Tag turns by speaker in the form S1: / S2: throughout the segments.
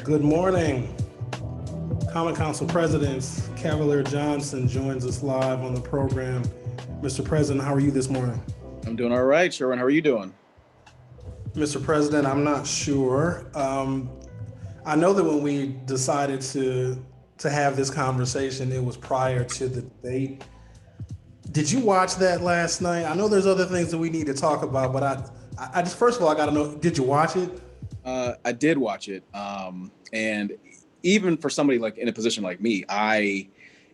S1: Good morning. Common Council President Cavalier Johnson joins us live on the program. Mr. President, how are you this morning?
S2: I'm doing all right, Sherwin. How are you doing?
S1: Mr. President, I'm not sure. I know that when we decided to have this conversation, it was prior to the debate. Did you watch that last night? I know there's other things that we need to talk about, but I just first of all I got to know: did you watch it?
S2: I did watch it, and even for somebody like in a position like me,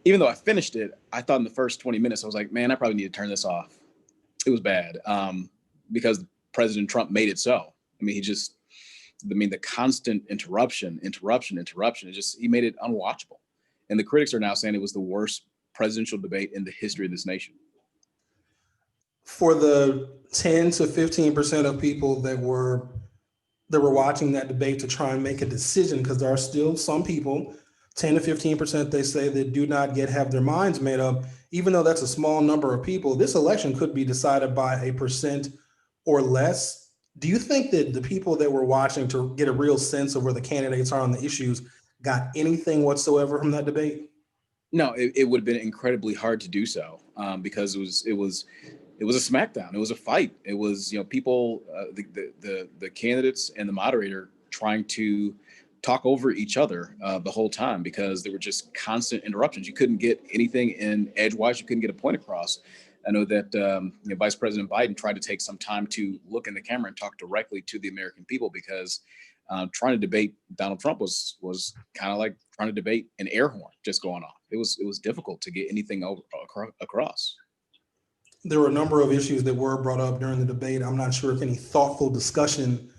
S2: even though I finished it, I thought in the first 20 minutes I was like, man, I probably need to turn this off. It was bad because President Trump made it so. I mean, the constant interruption. He made it unwatchable, and the critics are now saying it was the worst presidential debate in the history of this nation.
S1: For the 10 to 15% of people that were watching that debate to try and make a decision, because there are still some people, 10 to 15%, they say, that do not yet have their minds made up. Even though that's a small number of people, this election could be decided by a percent or less. Do you think that the people that were watching to get a real sense of where the candidates are on the issues got anything whatsoever from that debate?
S2: No, it would have been incredibly hard to do so because it was a smackdown. It was a fight. It was people, the candidates and the moderator trying to talk over each other the whole time because there were just constant interruptions. You couldn't get anything in edgewise. You couldn't get a point across. I know that Vice President Biden tried to take some time to look in the camera and talk directly to the American people because trying to debate Donald Trump was kind of like trying to debate an air horn just going off. It was difficult to get anything across.
S1: There were a number of issues that were brought up during the debate. I'm not sure if any thoughtful discussion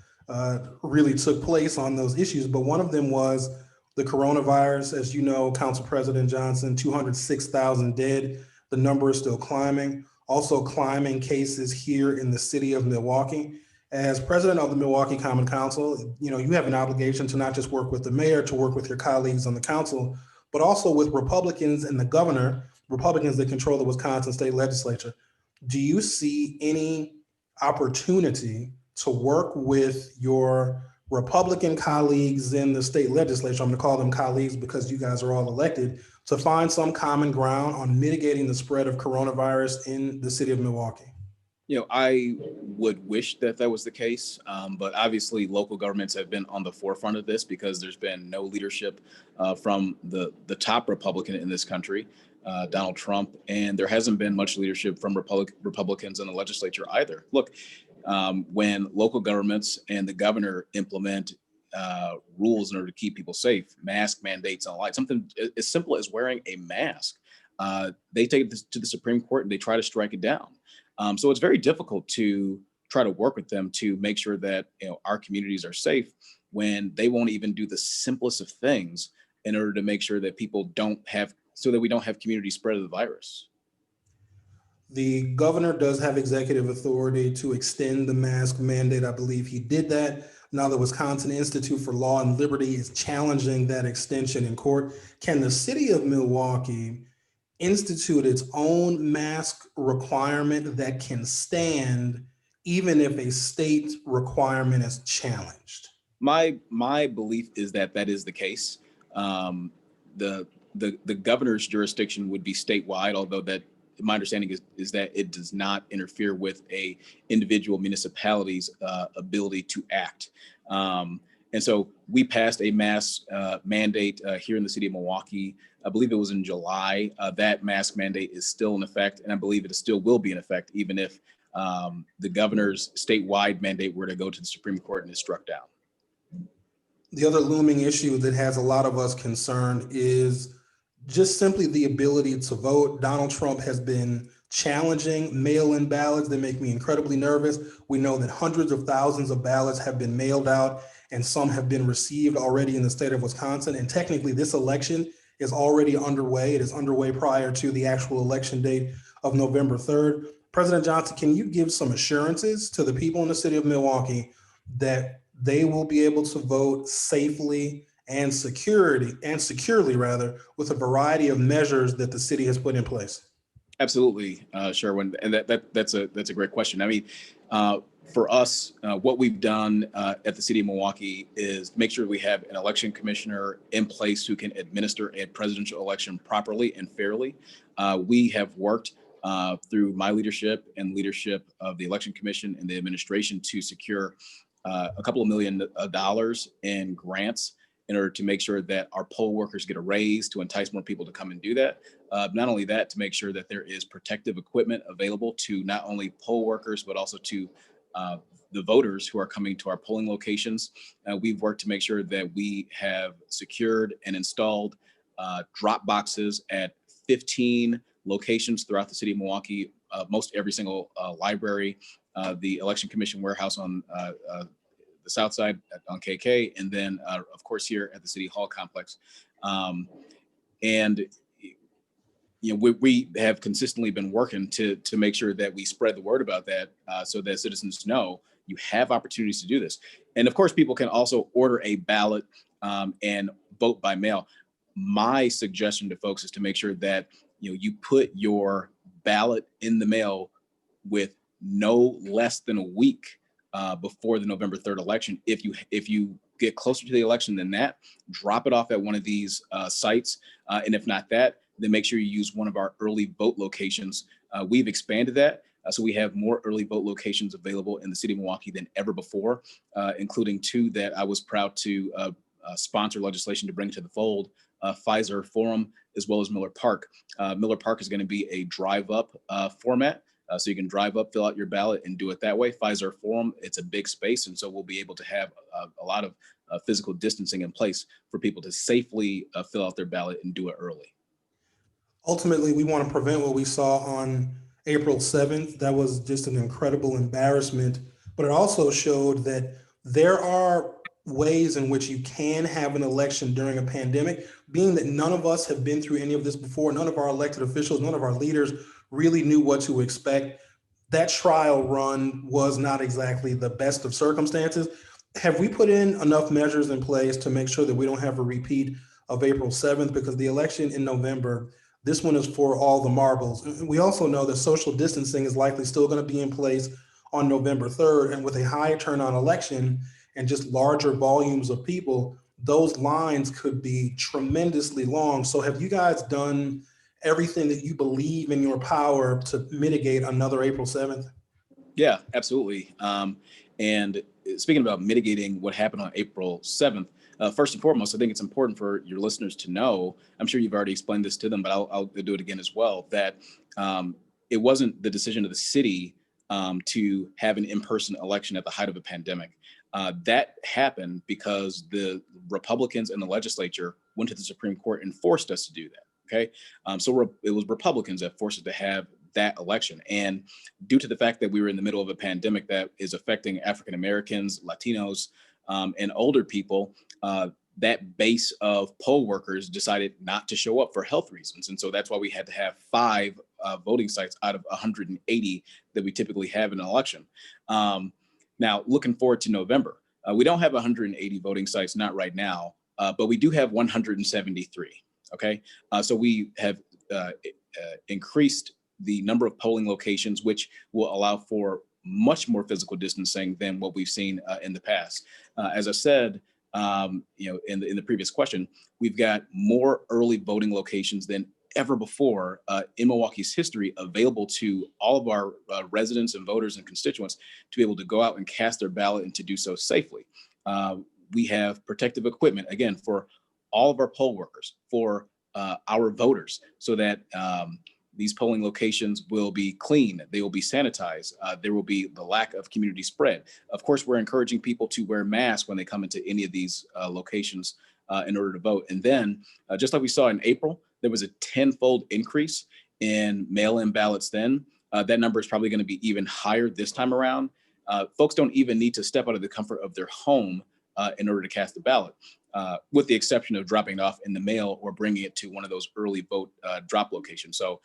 S1: really took place on those issues, but one of them was the coronavirus. As you know, Council President Johnson, 206,000 dead. The number is still climbing. Also climbing cases here in the city of Milwaukee. As president of the Milwaukee Common Council, you have an obligation to not just work with the mayor, to work with your colleagues on the council, but also with Republicans and the governor, Republicans that control the Wisconsin state legislature. Do you see any opportunity to work with your Republican colleagues in the state legislature? I'm going to call them colleagues because you guys are all elected, to find some common ground on mitigating the spread of coronavirus in the city of Milwaukee?
S2: I would wish that was the case, but obviously local governments have been on the forefront of this because there's been no leadership from the top Republican in this country, Donald Trump, and there hasn't been much leadership from Republicans in the legislature either. Look, when local governments and the governor implement rules in order to keep people safe, mask mandates and the like, something as simple as wearing a mask, they take it to the Supreme Court and they try to strike it down. So it's very difficult to try to work with them to make sure that our communities are safe when they won't even do the simplest of things in order to make sure that we don't have community spread of the virus.
S1: The governor does have executive authority to extend the mask mandate. I believe he did that. Now the Wisconsin Institute for Law and Liberty is challenging that extension in court. Can the city of Milwaukee institute its own mask requirement that can stand even if a state requirement is challenged?
S2: My belief is that is the case. The governor's jurisdiction would be statewide, although that my understanding is that it does not interfere with a individual municipality's ability to act. And so we passed a mask mandate here in the city of Milwaukee. I believe it was in July. That mask mandate is still in effect, and I believe it still will be in effect, even if the governor's statewide mandate were to go to the Supreme Court and is struck down.
S1: The other looming issue that has a lot of us concerned is just simply the ability to vote. Donald Trump has been challenging mail-in ballots that make me incredibly nervous. We know that hundreds of thousands of ballots have been mailed out and some have been received already in the state of Wisconsin. And technically this election is already underway. It is underway prior to the actual election date of November 3rd. President Johnson, can you give some assurances to the people in the city of Milwaukee that they will be able to vote safely and securely with a variety of measures that the city has put in place?
S2: Absolutely, Sherwin, and that's a great question. I mean, For us, what we've done at the city of Milwaukee is make sure we have an election commissioner in place who can administer a presidential election properly and fairly. We have worked through my leadership and leadership of the election commission and the administration to secure a couple of $1 million in grants in order to make sure that our poll workers get a raise to entice more people to come and do that. Not only that, to make sure that there is protective equipment available to not only poll workers, but also to the voters who are coming to our polling locations. We've worked to make sure that we have secured and installed drop boxes at 15 locations throughout the city of Milwaukee, most every single library, the election commission warehouse on the south side on KK, and then of course here at the city hall complex. And you know, we have consistently been working to make sure that we spread the word about that so that citizens know you have opportunities to do this. And of course, people can also order a ballot and vote by mail. My suggestion to folks is to make sure that you put your ballot in the mail with no less than a week before the November 3rd election. If you get closer to the election than that, drop it off at one of these sites. And if not that, then make sure you use one of our early vote locations. We've expanded that. So we have more early vote locations available in the city of Milwaukee than ever before, including 2 that I was proud to sponsor legislation to bring to the fold, Pfizer Forum, as well as Miller Park. Miller Park is going to be a drive-up format. So you can drive up, fill out your ballot, and do it that way. Pfizer Forum, it's a big space, and so we'll be able to have a lot of physical distancing in place for people to safely fill out their ballot and do it early.
S1: Ultimately, we want to prevent what we saw on April 7th. That was just an incredible embarrassment, but it also showed that there are ways in which you can have an election during a pandemic. Being that none of us have been through any of this before, none of our elected officials, none of our leaders really knew what to expect. That trial run was not exactly the best of circumstances. Have we put in enough measures in place to make sure that we don't have a repeat of April 7th? Because the election in November, this one is for all the marbles. We also know that social distancing is likely still going to be in place on November 3rd. And with a high turnout election and just larger volumes of people, those lines could be tremendously long. So have you guys done everything that you believe in your power to mitigate another April 7th?
S2: Yeah, absolutely. And speaking about mitigating what happened on April 7th, first and foremost, I think it's important for your listeners to know, I'm sure you've already explained this to them, but I'll do it again as well, that it wasn't the decision of the city to have an in-person election at the height of a pandemic. That happened because the Republicans in the legislature went to the Supreme Court and forced us to do that. Okay. So it was Republicans that forced us to have that election. And due to the fact that we were in the middle of a pandemic that is affecting African Americans, Latinos, and older people, that base of poll workers decided not to show up for health reasons. And so that's why we had to have 5 voting sites out of 180 that we typically have in an election. Now, looking forward to November, we don't have 180 voting sites, not right now, but we do have 173. Okay, so we have increased the number of polling locations, which will allow for much more physical distancing than what we've seen in the past. As I said, in the previous question, we've got more early voting locations than ever before in Milwaukee's history available to all of our residents and voters and constituents to be able to go out and cast their ballot and to do so safely. We have protective equipment, again, for all of our poll workers, for our voters, so that these polling locations will be clean, they will be sanitized, there will be the lack of community spread. Of course, we're encouraging people to wear masks when they come into any of these locations in order to vote. And then, just like we saw in April, there was a 10-fold increase in mail-in ballots then. That number is probably going to be even higher this time around. Folks don't even need to step out of the comfort of their home in order to cast a ballot, with the exception of dropping it off in the mail or bringing it to one of those early vote drop locations. So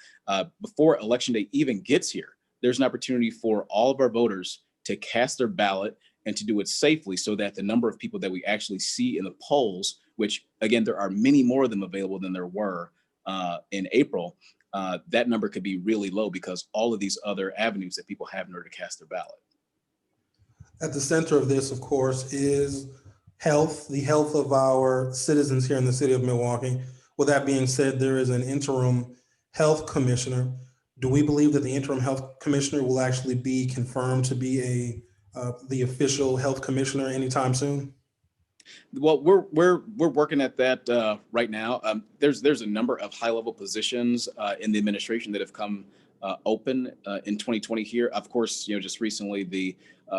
S2: before Election Day even gets here, there's an opportunity for all of our voters to cast their ballot and to do it safely, so that the number of people that we actually see in the polls, which again, there are many more of them available than there were in April, that number could be really low because all of these other avenues that people have in order to cast their ballot.
S1: At the center of this, of course, is health, the health of our citizens here in the city of Milwaukee. With that being said, there is an interim health commissioner. Do we believe that the interim health commissioner will actually be confirmed to be the official health commissioner anytime soon?
S2: Well, we're working at that right now. There's a number of high level positions in the administration that have come open in 2020 here. Of course, just recently the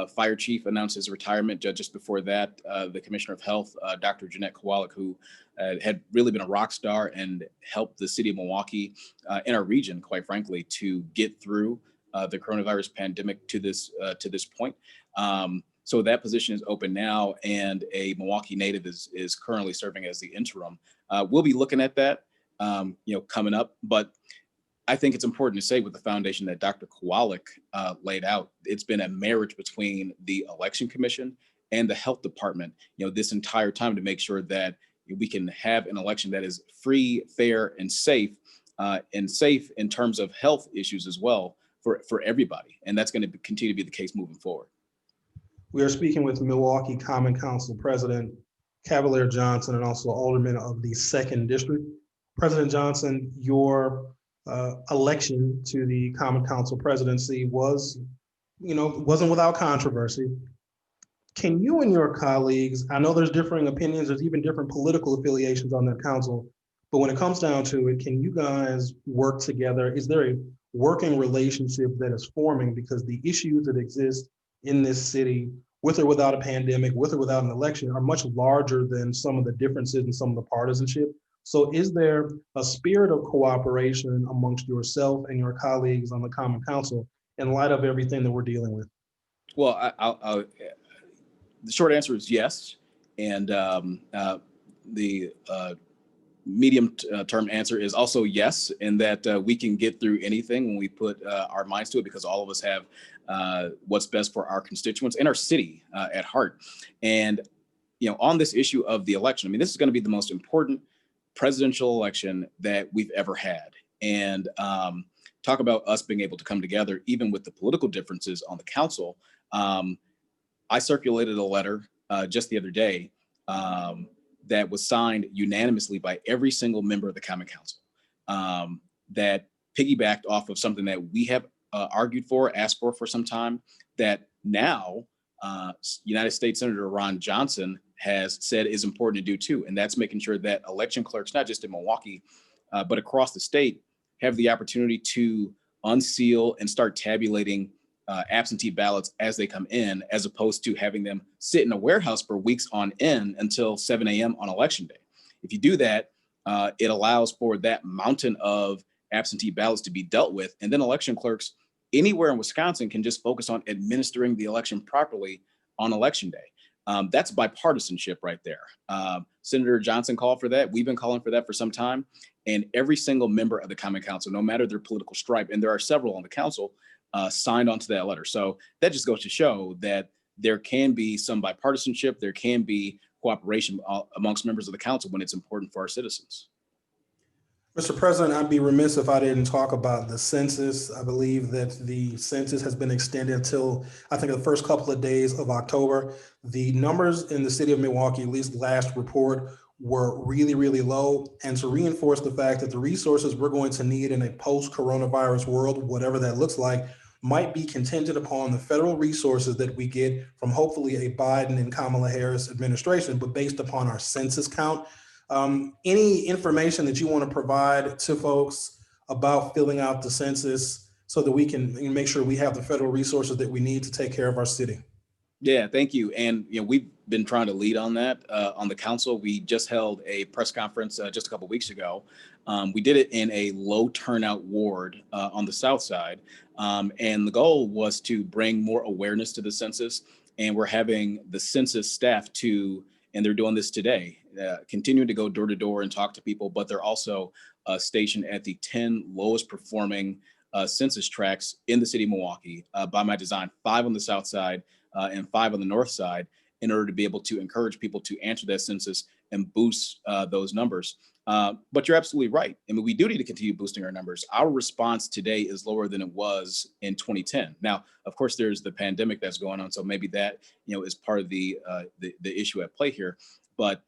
S2: fire chief announced his retirement. Just before that, the commissioner of health, Dr. Jeanette Kowalik, who had really been a rock star and helped the city of Milwaukee and our region, quite frankly, to get through the coronavirus pandemic to this point. So that position is open now, and a Milwaukee native is currently serving as the interim. We'll be looking at that, coming up. But I think it's important to say, with the foundation that Dr. Kowalik laid out, it's been a marriage between the Election Commission and the Health Department, this entire time, to make sure that we can have an election that is free, fair, and safe in terms of health issues as well for everybody. And that's going to continue to be the case moving forward.
S1: We are speaking with Milwaukee Common Council President Cavalier Johnson and also Alderman of the 2nd District. President Johnson, your election to the Common Council presidency wasn't without controversy. Can you and your colleagues, I know there's differing opinions, there's even different political affiliations on that council, but when it comes down to it, can you guys work together? Is there a working relationship that is forming? Because the issues that exist in this city, with or without a pandemic, with or without an election, are much larger than some of the differences and some of the partisanship. So is there a spirit of cooperation amongst yourself and your colleagues on the Common Council in light of everything that we're dealing with?
S2: Well, the short answer is yes. And the medium-term answer is also yes, in that we can get through anything when we put our minds to it, because all of us have what's best for our constituents and our city at heart. And on this issue of the election, I mean, this is going to be the most important presidential election that we've ever had. And talk about us being able to come together, even with the political differences on the council. I circulated a letter just the other day that was signed unanimously by every single member of the Common Council, that piggybacked off of something that we have argued for, asked for some time, that now United States Senator Ron Johnson has said is important to do too. And that's making sure that election clerks, not just in Milwaukee, but across the state, have the opportunity to unseal and start tabulating absentee ballots as they come in, as opposed to having them sit in a warehouse for weeks on end until 7 a.m. on election day. If you do that, it allows for that mountain of absentee ballots to be dealt with. And then election clerks anywhere in Wisconsin can just focus on administering the election properly on election day. That's bipartisanship right there. Senator Johnson called for that. We've been calling for that for some time. And every single member of the Common Council, no matter their political stripe, and there are several on the council, signed onto that letter. So that just goes to show that there can be some bipartisanship, there can be cooperation amongst members of the council when it's important for our citizens.
S1: Mr. President, I'd be remiss if I didn't talk about the census. I believe that the census has been extended until, I think, the first couple of days of October. The numbers in the city of Milwaukee, at least last report, were really, really low. And to reinforce the fact that the resources we're going to need in a post-coronavirus world, whatever that looks like, might be contingent upon the federal resources that we get from hopefully a Biden and Kamala Harris administration, but based upon our census count. Any information that you want to provide to folks about filling out the census so that we can make sure we have the federal resources that we need to take care of our city?
S2: Yeah, thank you. And we've been trying to lead on that on the council. We just held a press conference just a couple of weeks ago. We did it in a low turnout ward on the south side. And the goal was to bring more awareness to the census. And we're having the census staff and they're doing this today, continuing to go door to door and talk to people, but they're also stationed at the 10 lowest performing census tracts in the city of Milwaukee by my design, 5 on the south side and 5 on the north side. in order to be able to encourage people to answer that census and boost those numbers. But you're absolutely right. I mean, we do need to continue boosting our numbers. Our response today is lower than it was in 2010. Now, of course, there's the pandemic that's going on, so maybe that is part of the issue at play here. But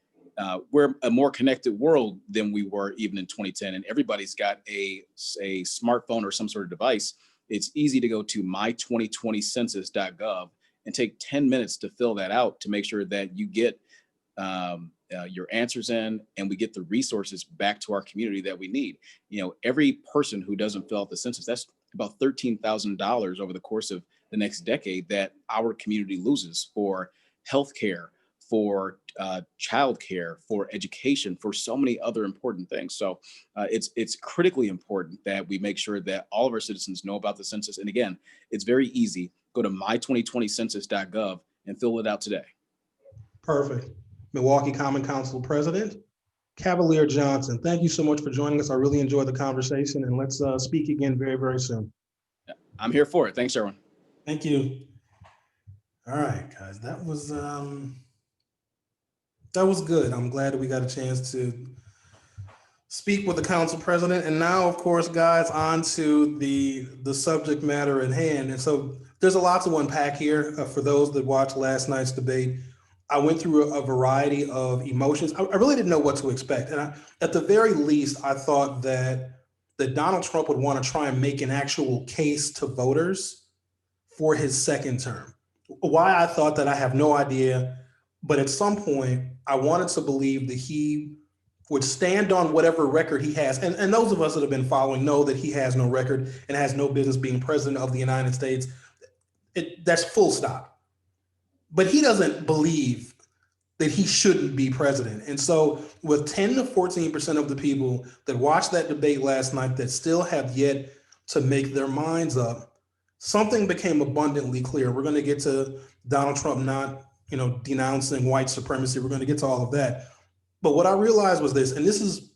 S2: we're a more connected world than we were even in 2010, and everybody's got a smartphone or some sort of device. It's easy to go to my2020census.gov and take 10 minutes to fill that out to make sure that you get your answers in, and we get the resources back to our community that we need. Every person who doesn't fill out the census, that's about $13,000 over the course of the next decade that our community loses for healthcare, for childcare, for education, for so many other important things. So it's critically important that we make sure that all of our citizens know about the census. And again, it's very easy. Go to my2020census.gov and fill it out today.
S1: Perfect. Milwaukee Common Council President Cavalier Johnson, thank you so much for joining us. I really enjoyed the conversation, and let's speak again very, very soon.
S2: I'm here for it. Thanks, everyone.
S1: Thank you. All right, guys, that was good. I'm glad that we got a chance to speak with the council president. And now, of course, guys, on to the subject matter at hand. And so there's a lot to unpack here. For those that watched last night's debate, I went through a variety of emotions. I really didn't know what to expect. And at the very least, I thought that Donald Trump would want to try and make an actual case to voters for his second term. Why I thought that, I have no idea. But at some point, I wanted to believe that he would stand on whatever record he has. And those of us that have been following know that he has no record and has no business being president of the United States. That's full stop. But he doesn't believe that he shouldn't be president. And so with 10 to 14% of the people that watched that debate last night that still have yet to make their minds up, something became abundantly clear. We're going to get to Donald Trump not, denouncing white supremacy. We're going to get to all of that. But what I realized was this, and this is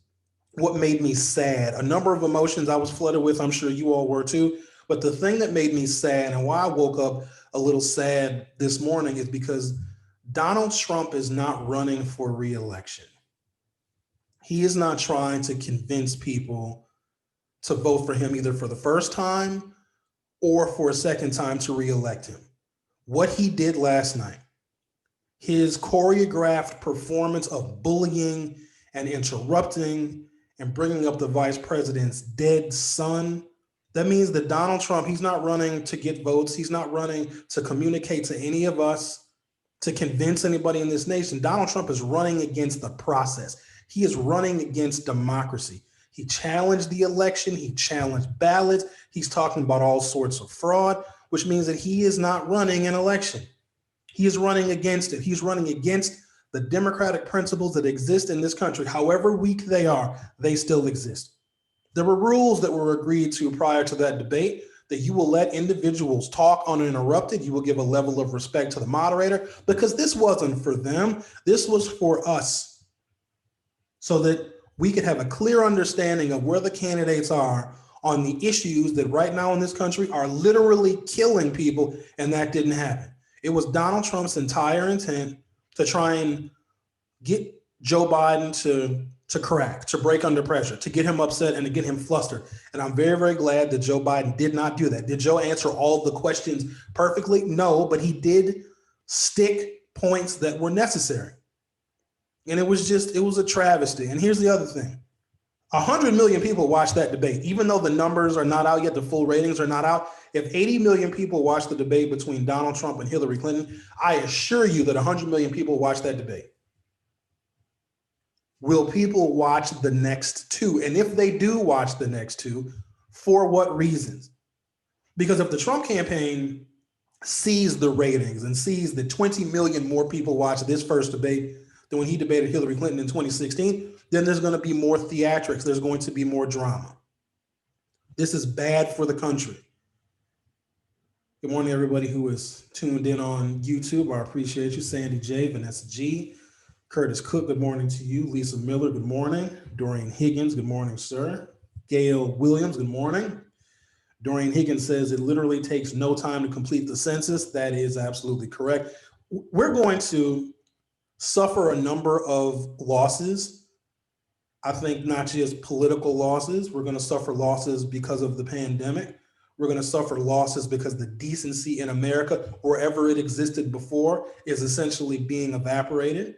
S1: what made me sad. A number of emotions I was flooded with. I'm sure you all were too. But the thing that made me sad, and why I woke up a little sad this morning, is because Donald Trump is not running for re-election. He is not trying to convince people to vote for him either for the first time or for a second time to re-elect him. What he did last night, his choreographed performance of bullying and interrupting and bringing up the vice president's dead son, that means that Donald Trump, he's not running to get votes. He's not running to communicate to any of us, to convince anybody in this nation. Donald Trump is running against the process. He is running against democracy. He challenged the election. He challenged ballots. He's talking about all sorts of fraud, which means that he is not running an election. He is running against it. He's running against the democratic principles that exist in this country. However weak they are, they still exist. There were rules that were agreed to prior to that debate, that you will let individuals talk uninterrupted. You will give a level of respect to the moderator, because this wasn't for them. This was for us, so that we could have a clear understanding of where the candidates are on the issues that right now in this country are literally killing people, and that didn't happen. It was Donald Trump's entire intent to try and get Joe Biden to crack, to break under pressure, to get him upset and to get him flustered. And I'm very, very glad that Joe Biden did not do that. Did Joe answer all the questions perfectly? No, but he did stick points that were necessary. And it was a travesty. And here's the other thing. 100 million people watched that debate. Even though the numbers are not out yet, the full ratings are not out. If 80 million people watched the debate between Donald Trump and Hillary Clinton, I assure you that 100 million people watched that debate. Will people watch the next two? And if they do watch the next two, for what reasons? Because if the Trump campaign sees the ratings and sees that 20 million more people watched this first debate than when he debated Hillary Clinton in 2016, then there's going to be more theatrics. There's going to be more drama. This is bad for the country. Good morning, everybody who is tuned in on YouTube. I appreciate you. Sandy J, Vanessa G, Curtis Cook, good morning to you. Lisa Miller, good morning. Dorian Higgins, good morning, sir. Gail Williams, good morning. Dorian Higgins says it literally takes no time to complete the census. That is absolutely correct. we're going to suffer a number of losses. I think not just political losses. We're going to suffer losses because of the pandemic. We're going to suffer losses because the decency in America, wherever it existed before, is essentially being evaporated.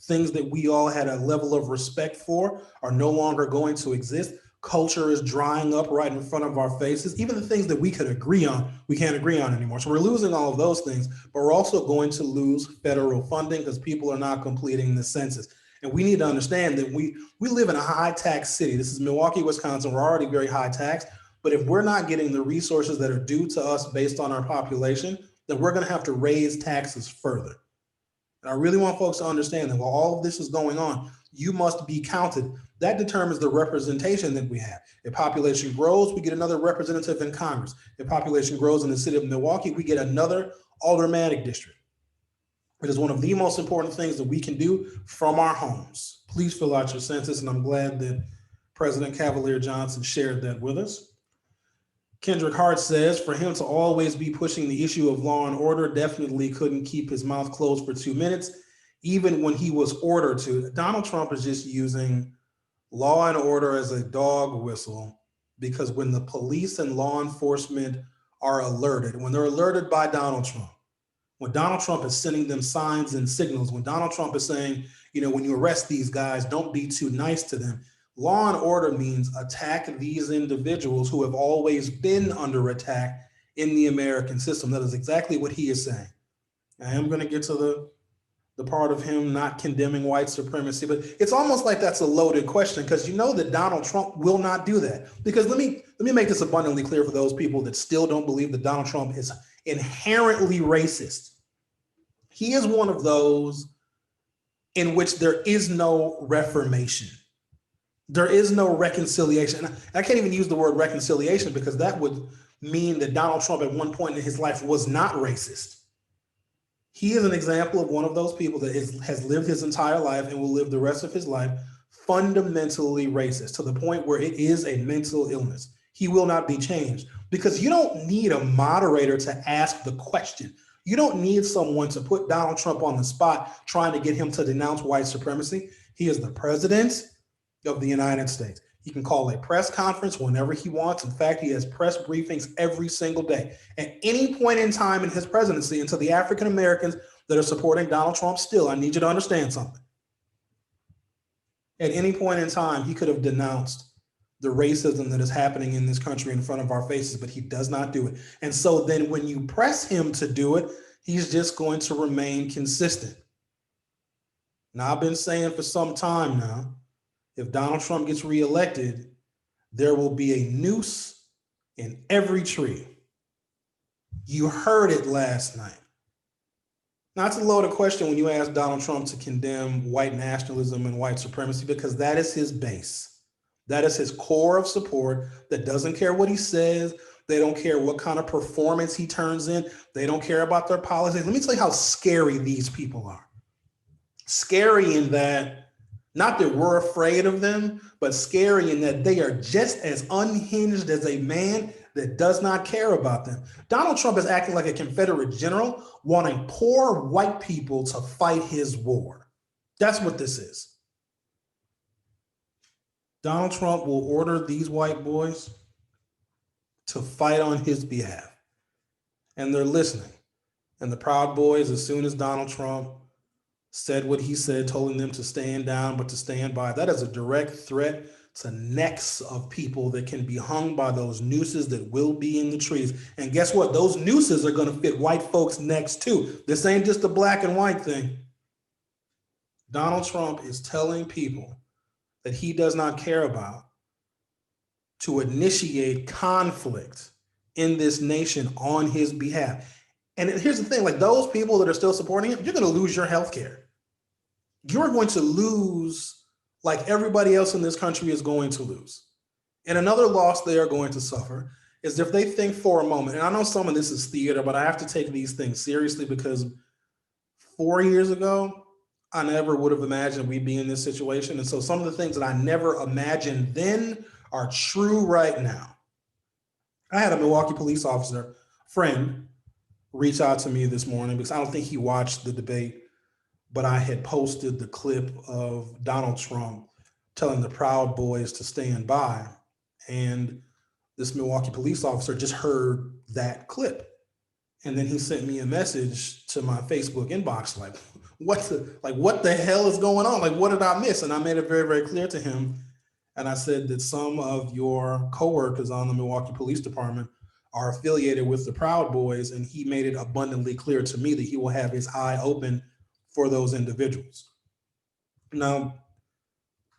S1: Things that we all had a level of respect for are no longer going to exist. Culture is drying up right in front of our faces. Even the things that we could agree on, we can't agree on anymore. So we're losing all of those things, but we're also going to lose federal funding because people are not completing the census. And we need to understand that we live in a high tax city. This is Milwaukee, Wisconsin. We're already very high tax. But if we're not getting the resources that are due to us based on our population, then we're going to have to raise taxes further. And I really want folks to understand that while all of this is going on, you must be counted. That determines the representation that we have. If population grows, we get another representative in Congress. If population grows in the city of Milwaukee, we get another aldermanic district. It is one of the most important things that we can do from our homes. Please fill out your census, and I'm glad that President Cavalier Johnson shared that with us. Kendrick Hart says, for him to always be pushing the issue of law and order, definitely couldn't keep his mouth closed for 2 minutes, even when he was ordered to. Donald Trump is just using law and order as a dog whistle, because when the police and law enforcement are alerted, when they're alerted by Donald Trump, when Donald Trump is sending them signs and signals, when Donald Trump is saying, when you arrest these guys, don't be too nice to them. Law and order means attack these individuals who have always been under attack in the American system. That is exactly what he is saying. I am going to get to the part of him not condemning white supremacy, but it's almost like that's a loaded question, because you know that Donald Trump will not do that. Because let me make this abundantly clear for those people that still don't believe that Donald Trump is inherently racist. He is one of those in which there is no reformation. There is no reconciliation. I can't even use the word reconciliation, because that would mean that Donald Trump at one point in his life was not racist. He is an example of one of those people that has lived his entire life and will live the rest of his life fundamentally racist, to the point where it is a mental illness. He will not be changed, because you don't need a moderator to ask the question. You don't need someone to put Donald Trump on the spot trying to get him to denounce white supremacy. He is the president of the United States. He can call a press conference whenever he wants. In fact, he has press briefings every single day. At any point in time in his presidency, and to the African Americans that are supporting Donald Trump still, I need you to understand something. At any point in time, he could have denounced the racism that is happening in this country in front of our faces, but he does not do it. And so then when you press him to do it, he's just going to remain consistent. Now, I've been saying for some time now, if Donald Trump gets reelected, there will be a noose in every tree. You heard it last night. Now, it's a loaded question when you ask Donald Trump to condemn white nationalism and white supremacy, because that is his base. That is his core of support that doesn't care what he says. They don't care what kind of performance he turns in. They don't care about their policies. Let me tell you how scary these people are. Scary in that, not that we're afraid of them, but scary in that they are just as unhinged as a man that does not care about them. Donald Trump is acting like a Confederate general, wanting poor white people to fight his war. That's what this is. Donald Trump will order these white boys to fight on his behalf. And they're listening. And the Proud Boys, as soon as Donald Trump said what he said, told them to stand down, but to stand by. That is a direct threat to necks of people that can be hung by those nooses that will be in the trees. And guess what? Those nooses are going to fit white folks' necks too. This ain't just a black and white thing. Donald Trump is telling people that he does not care about to initiate conflict in this nation on his behalf. And here's the thing, like those people that are still supporting him, you're going to lose your health care. You're going to lose like everybody else in this country is going to lose. And another loss they are going to suffer is if they think for a moment, and I know some of this is theater, but I have to take these things seriously, because 4 years ago, I never would have imagined we'd be in this situation. And so some of the things that I never imagined then are true right now. I had a Milwaukee police officer friend reach out to me this morning because I don't think he watched the debate, but I had posted the clip of Donald Trump telling the Proud Boys to stand by. And this Milwaukee police officer just heard that clip. And then he sent me a message to my Facebook inbox, like, what the hell is going on? Like, what did I miss? And I made it very, very clear to him. And I said that some of your coworkers on the Milwaukee Police Department are affiliated with the Proud Boys. And he made it abundantly clear to me that he will have his eye open for those individuals. Now,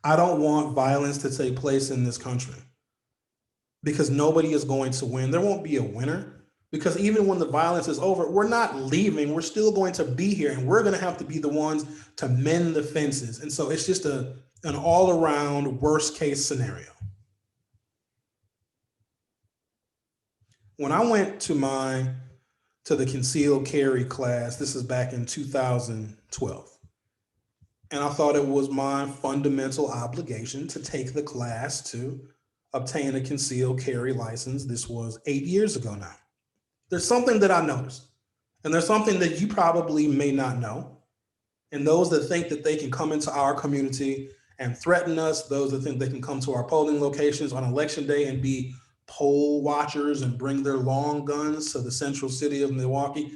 S1: I don't want violence to take place in this country because nobody is going to win. There won't be a winner because even when the violence is over, we're not leaving. We're still going to be here and we're going to have to be the ones to mend the fences. And so it's just an all around worst case scenario. When I went to the concealed carry class, this is back in 2012. And I thought it was my fundamental obligation to take the class to obtain a concealed carry license. This was 8 years ago now. There's something that I noticed, and there's something that you probably may not know. And those that think that they can come into our community and threaten us, those that think they can come to our polling locations on election day and be poll watchers and bring their long guns to the central city of Milwaukee.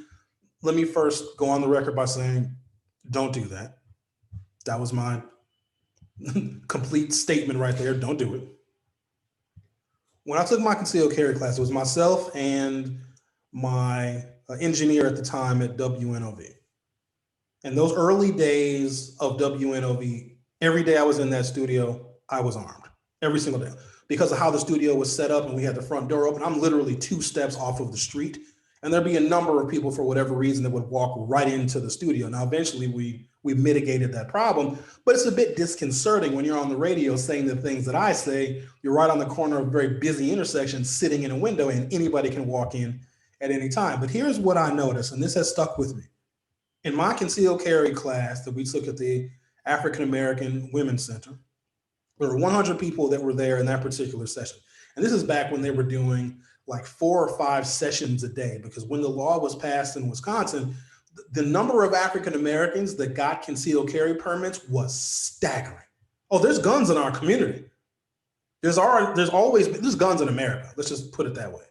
S1: Let me first go on the record by saying, don't do that. That was my complete statement right there. Don't do it. When I took my concealed carry class, it was myself and my engineer at the time at WNOV. And those early days of WNOV, every day I was in that studio, I was armed every single day because of how the studio was set up and we had the front door open. I'm literally 2 steps off of the street. And there'd be a number of people for whatever reason that would walk right into the studio. Now, eventually we mitigated that problem, but it's a bit disconcerting when you're on the radio saying the things that I say. You're right on the corner of a very busy intersection, sitting in a window, and anybody can walk in at any time. But here's what I noticed, and this has stuck with me. In my concealed carry class that we took at the African American Women's Center, there were 100 people that were there in that particular session. And this is back when they were doing like 4 or 5 sessions a day, because when the law was passed in Wisconsin, the number of African Americans that got concealed carry permits was staggering. Oh, there's guns in our community. There's guns in America. Let's just put it that way.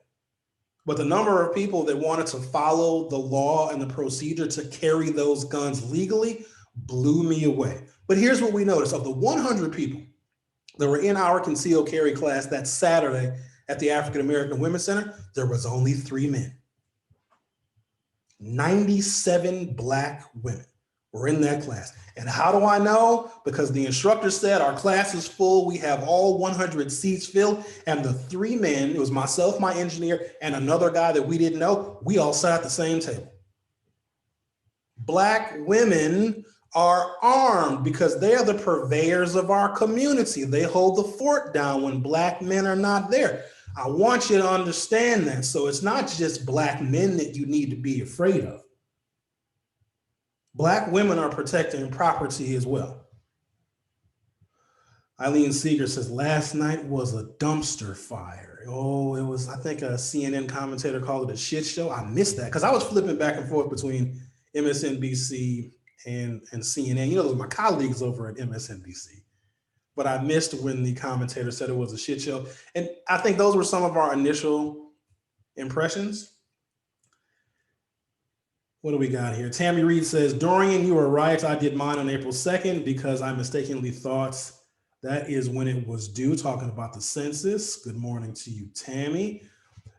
S1: But the number of people that wanted to follow the law and the procedure to carry those guns legally blew me away. But here's what we noticed. Of the 100 people that were in our concealed carry class that Saturday at the African American Women's Center, there was only 3 men. 97 Black women were in that class. And how do I know? Because the instructor said our class is full. We have all 100 seats filled. And the 3 men, it was myself, my engineer, and another guy that we didn't know, we all sat at the same table. Black women are armed because they are the purveyors of our community. They hold the fort down when Black men are not there. I want you to understand that. So it's not just Black men that you need to be afraid of. Black women are protecting property as well. Eileen Seeger says, last night was a dumpster fire. Oh, it was, I think a CNN commentator called it a shit show. I missed that because I was flipping back and forth between MSNBC and CNN. You know, those are my colleagues over at MSNBC. But I missed when the commentator said it was a shit show. And I think those were some of our initial impressions. What do we got here? Tammy Reed says, Dorian, you were right. I did mine on April 2nd because I mistakenly thought that is when it was due, talking about the census. Good morning to you, Tammy.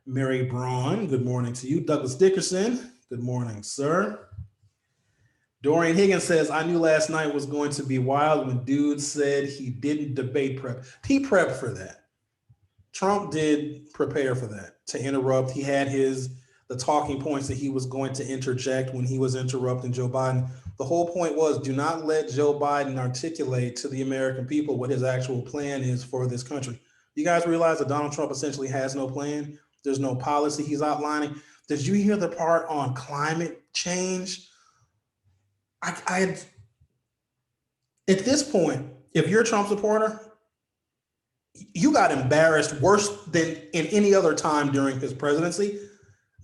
S1: Mary Braun, good morning to you. Douglas Dickerson, good morning, sir. Dorian Higgins says, I knew last night was going to be wild when dude said he didn't debate prep. He prepped for that. Trump did prepare for that, to interrupt. He had the talking points that he was going to interject when he was interrupting Joe Biden. The whole point was, do not let Joe Biden articulate to the American people what his actual plan is for this country. You guys realize that Donald Trump essentially has no plan? There's no policy he's outlining. Did you hear the part on climate change? At this point, if you're a Trump supporter, you got embarrassed worse than in any other time during his presidency.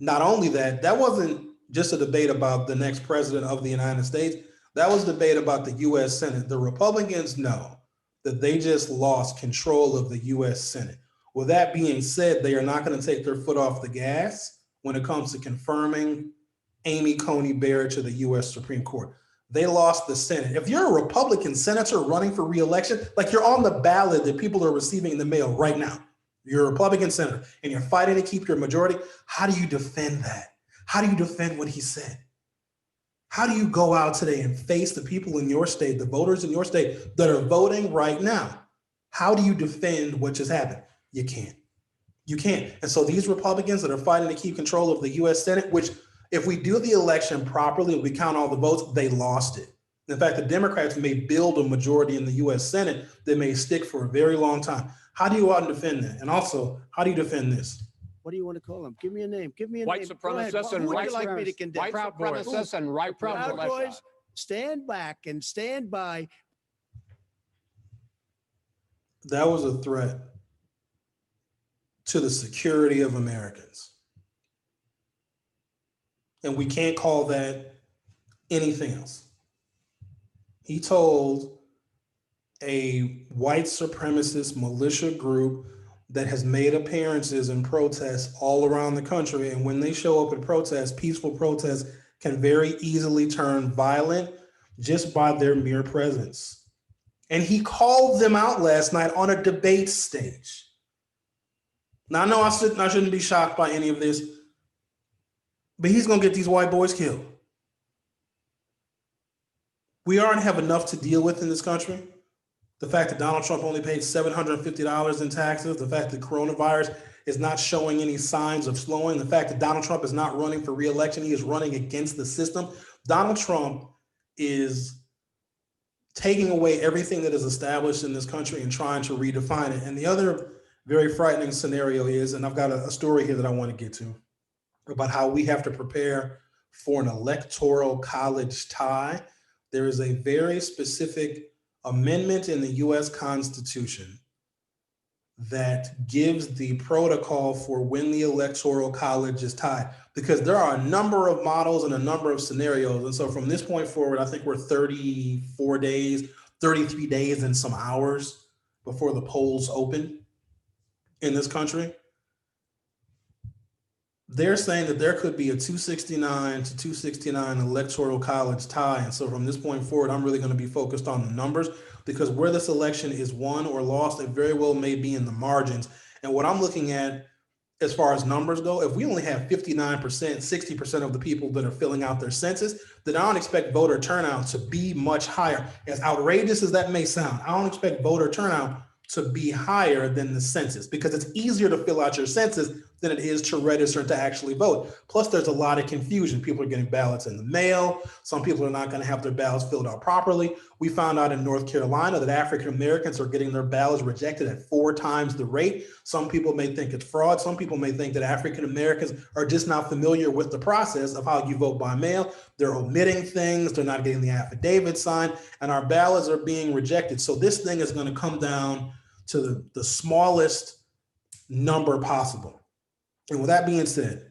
S1: Not only that, that wasn't just a debate about the next president of the United States. That was a debate about the U.S. Senate. The Republicans know that they just lost control of the U.S. Senate. With that being said, they are not going to take their foot off the gas when it comes to confirming Amy Coney Barrett to the U.S. Supreme Court. They lost the Senate. If you're a Republican senator running for reelection, like you're on the ballot that people are receiving in the mail right now, you're a Republican senator and you're fighting to keep your majority, how do you defend that? How do you defend what he said? How do you go out today and face the people in your state, the voters in your state that are voting right now? How do you defend what just happened? You can't. You can't. And so these Republicans that are fighting to keep control of the U.S. Senate, which if we do the election properly and we count all the votes, they lost it. In fact, the Democrats may build a majority in the U.S. Senate that may stick for a very long time. How do you go out and defend that? And also, how do you defend this?
S3: What do you want to call them? Give me a name. Give me a
S4: White
S3: name.
S4: supremacists and
S3: Who would
S4: white
S3: you like me to condemn?
S4: White supremacists and right
S3: Proud
S4: militia.
S3: Boys, stand back and stand by.
S1: That was a threat to the security of Americans. And we can't call that anything else. He told a white supremacist militia group that has made appearances in protests all around the country. And when they show up at protests, peaceful protests can very easily turn violent just by their mere presence. And he called them out last night on a debate stage. Now, I know I shouldn't be shocked by any of this, but he's going to get these white boys killed. We already have enough to deal with in this country. The fact that Donald Trump only paid $750 in taxes, the fact that coronavirus is not showing any signs of slowing, the fact that Donald Trump is not running for re-election, he is running against the system. Donald Trump is taking away everything that is established in this country and trying to redefine it. And the other very frightening scenario is, and I've got a story here that I want to get to, about how we have to prepare for an electoral college tie. There is a very specific amendment in the US Constitution that gives the protocol for when the electoral college is tied, because there are a number of models and a number of scenarios. And so from this point forward, I think we're 34 days, 33 days and some hours before the polls open in this country. They're saying that there could be a 269 to 269 electoral college tie. And so from this point forward, I'm really going to be focused on the numbers, because where this election is won or lost, it very well may be in the margins. And what I'm looking at as far as numbers go, if we only have 59%, 60% of the people that are filling out their census, then I don't expect voter turnout to be much higher. As outrageous as that may sound, I don't expect voter turnout to be higher than the census, because it's easier to fill out your census than it is to register to actually vote. Plus, there's a lot of confusion. People are getting ballots in the mail. Some people are not going to have their ballots filled out properly. We found out in North Carolina that African Americans are getting their ballots rejected at 4 times the rate. Some people may think it's fraud. Some people may think that African Americans are just not familiar with the process of how you vote by mail. They're omitting things. They're not getting the affidavit signed, and our ballots are being rejected. So this thing is going to come down to the smallest number possible. And with that being said,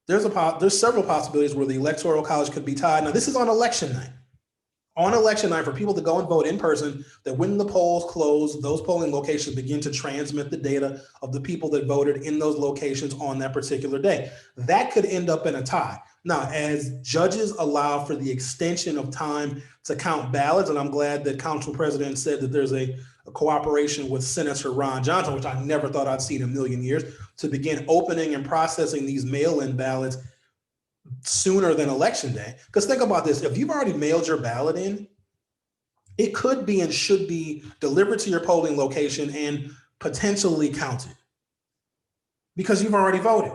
S1: there's several possibilities where the electoral college could be tied. Now, this is on election night. On election night, for people to go and vote in person, that when the polls close, those polling locations begin to transmit the data of the people that voted in those locations on that particular day. That could end up in a tie. Now, as judges allow for the extension of time to count ballots, and I'm glad that Council President said that there's a cooperation with Senator Ron Johnson, which I never thought I'd see in a million years, to begin opening and processing these mail-in ballots sooner than election day. Because think about this, if you've already mailed your ballot in, it could be and should be delivered to your polling location and potentially counted, because you've already voted.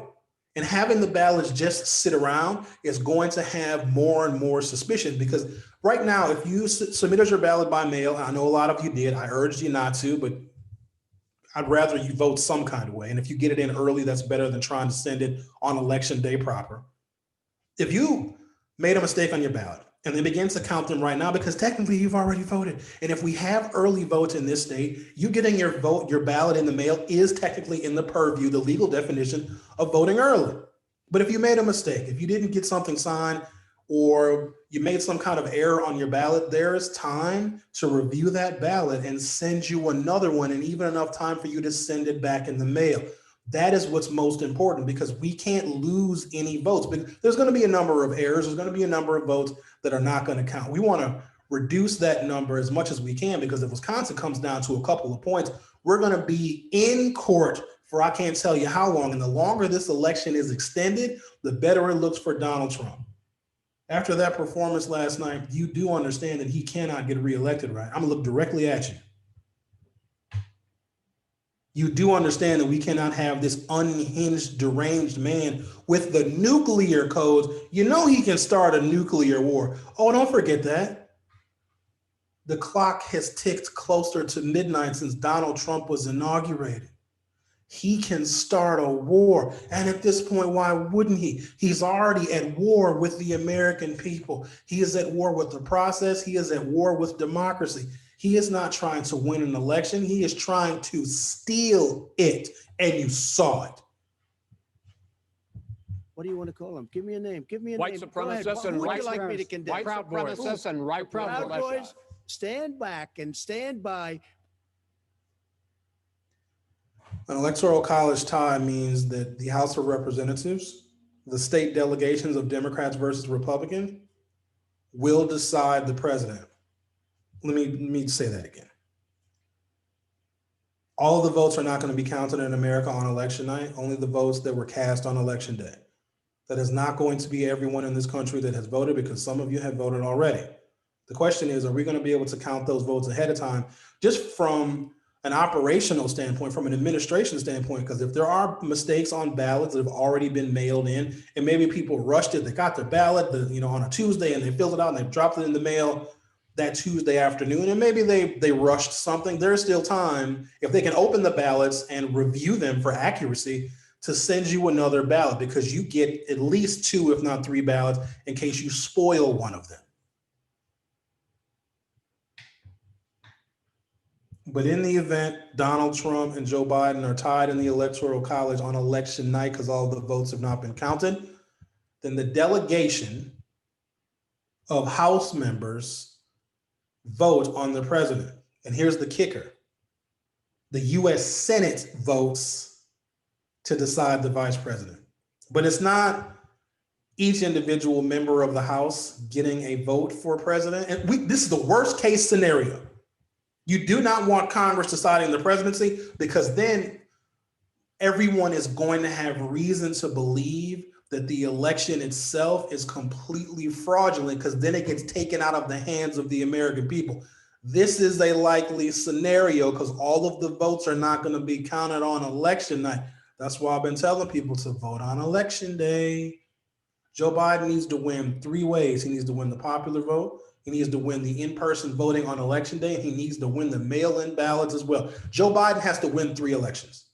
S1: And having the ballots just sit around is going to have more and more suspicion, because right now, if you submitted your ballot by mail, and I know a lot of you did, I urged you not to, but I'd rather you vote some kind of way. And if you get it in early, that's better than trying to send it on election day proper. If you made a mistake on your ballot and they begin to count them right now, because technically you've already voted. And if we have early votes in this state, you getting your vote, your ballot in the mail is technically in the purview, the legal definition of voting early. But if you made a mistake, if you didn't get something signed, or you made some kind of error on your ballot, there is time to review that ballot and send you another one, and even enough time for you to send it back in the mail. That is what's most important, because we can't lose any votes. But there's going to be a number of errors. There's going to be a number of votes that are not going to count. We want to reduce that number as much as we can, because if Wisconsin comes down to a couple of points, we're going to be in court for I can't tell you how long. And the longer this election is extended, the better it looks for Donald Trump. After that performance last night, you do understand that he cannot get reelected, right? I'm gonna look directly at you. You do understand that we cannot have this unhinged, deranged man with the nuclear codes. You know he can start a nuclear war. Oh, don't forget that. The clock has ticked closer to midnight since Donald Trump was inaugurated. He can start a war. And at this point, why wouldn't he? He's already at war with the American people. He is at war with the process. He is at war with democracy. He is not trying to win an election. He is trying to steal it. And you saw it.
S3: What do you want to call him? Give me a name. Give me a
S4: White
S3: name.
S4: supremacists
S3: Who
S4: and
S3: would
S4: white
S3: you like me to condemn?
S4: White supremacists and right
S3: Proud
S4: militia.
S3: Boys, stand back and stand by.
S1: An electoral college tie means that the House of Representatives, the state delegations of Democrats versus Republicans, will decide the president. Let me say that again. All of the votes are not going to be counted in America on election night, only the votes that were cast on election day. That is not going to be everyone in this country that has voted, because some of you have voted already. The question is, are we going to be able to count those votes ahead of time, just from an operational standpoint, from an administration standpoint? Because if there are mistakes on ballots that have already been mailed in, and maybe people rushed it, they got their ballot, on a Tuesday, and they filled it out and they dropped it in the mail that Tuesday afternoon, and maybe they rushed something, there's still time, if they can open the ballots and review them for accuracy, to send you another ballot, because you get at least 2, if not 3 ballots in case you spoil one of them. But in the event Donald Trump and Joe Biden are tied in the Electoral College on election night because all the votes have not been counted, then the delegation of House members vote on the president. And here's the kicker. The US Senate votes to decide the vice president. But it's not each individual member of the House getting a vote for president. And this is the worst case scenario. You do not want Congress deciding the presidency, because then everyone is going to have reason to believe that the election itself is completely fraudulent, because then it gets taken out of the hands of the American people. This is a likely scenario, because all of the votes are not going to be counted on election night. That's why I've been telling people to vote on election day. Joe Biden needs to win 3 ways. He needs to win the popular vote. He needs to win the in-person voting on election day. And he needs to win the mail-in ballots as well. Joe Biden has to win 3 elections.